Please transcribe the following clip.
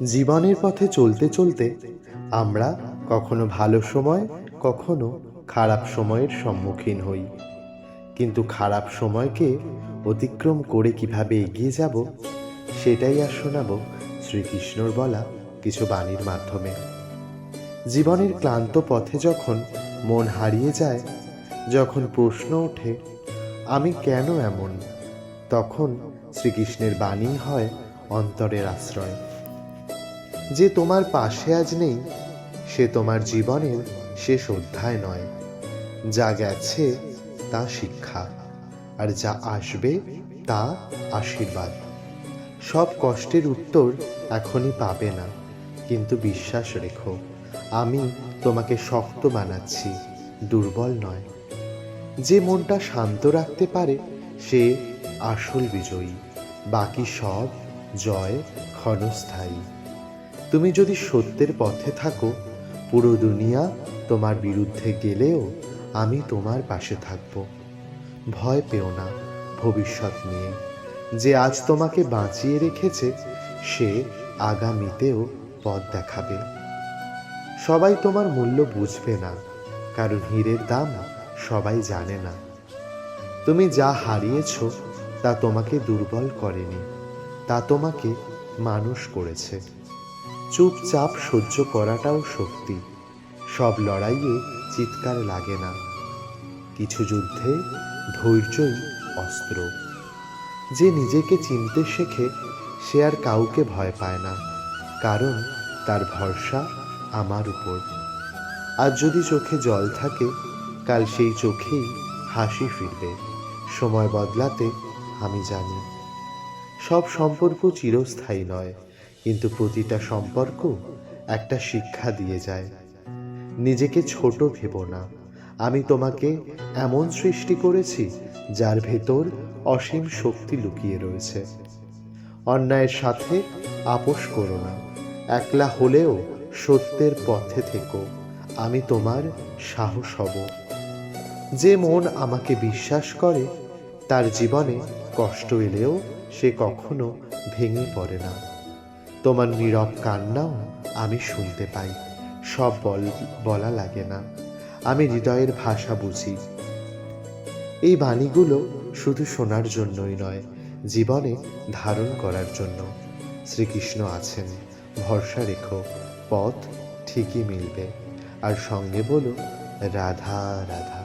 জীবনের পথে চলতে চলতে আমরা কখনো ভালো সময়, কখনো খারাপ সময়ের সম্মুখীন হই। কিন্তু খারাপ সময়কে অতিক্রম করে কিভাবে এগিয়ে যাব, সেটাই আর শোনাবো শ্রীকৃষ্ণর বলা কিছু বাণীর মাধ্যমে। জীবনের ক্লান্ত পথে যখন মন হারিয়ে যায়, যখন প্রশ্ন ওঠে আমি কেন এমন, তখন শ্রীকৃষ্ণের বাণী হয় অন্তরের আশ্রয়। যে তোমার পাশে আজ নেই, সে তোমার জীবনের শেষ অধ্যায় নয়। যা গেছে তা শিক্ষা, আর যা আসবে তা আশীর্বাদ। সব কষ্টের উত্তর এখনই পাবে না, কিন্তু বিশ্বাস রেখো, আমি তোমাকে শক্ত বানাচ্ছি, দুর্বল নয়। যে মনটা শান্ত রাখতে পারে সে আসল বিজয়ী, বাকি সব জয় ক্ষণস্থায়ী। তুমি যদি সত্যের পথে থাকো, পুরো দুনিয়া তোমার বিরুদ্ধে গেলেও আমি তোমার পাশে থাকব। ভয় পেও না ভবিষ্যৎ নিয়ে। যে আজ তোমাকে বাঁচিয়ে রেখেছে সে আগামীতেও পথ দেখাবে। সবাই তোমার মূল্য বুঝবে না, কারণ হীরের দাম সবাই জানে না। তুমি যা হারিয়েছ তা তোমাকে দুর্বল করেনি, তা তোমাকে মানুষ করেছে। চুপচাপ সহ্য করাটাও শক্তি। সব লড়াইয়ে চিৎকার লাগে না, কিছু যুদ্ধে ধৈর্যই অস্ত্র। যে নিজেকে চিনতে শেখে সে আর কাউকে ভয় পায় না, কারণ তার ভরসা আমার উপর। আজ যদি চোখে জল থাকে, কাল সেই চোখেই হাসি ফিরবে। সময় বদলাতে আমি জানি। সব সম্পর্ক চিরস্থায়ী নয়, কিন্তু প্রতিটা সম্পর্ক একটা শিক্ষা দিয়ে যায়। নিজেকে ছোট ভেবো না। আমি তোমাকে এমন সৃষ্টি করেছি যার ভেতর অসীম শক্তি লুকিয়ে রয়েছে। অন্যায়ের সাথে আপোষ করো না। একলা হলেও সত্যের পথে থেকো, আমি তোমার সাহস হব। যে মন আমাকে বিশ্বাস করে তার জীবনে কষ্ট এলেও সে কখনো ভেঙে পড়ে না। তোমার নীরব কান্নাও আমি শুনতে পাই, সব বলা লাগে না, আমি হৃদয়ের ভাষা বুঝি। এই বাণীগুলো শুধু শোনার জন্যই নয়, জীবনে ধারণ করার জন্য। শ্রীকৃষ্ণ আছেন, ভরসা রেখো, পথ ঠিকই মিলবে। আর সঙ্গে বলো রাধা রাধা।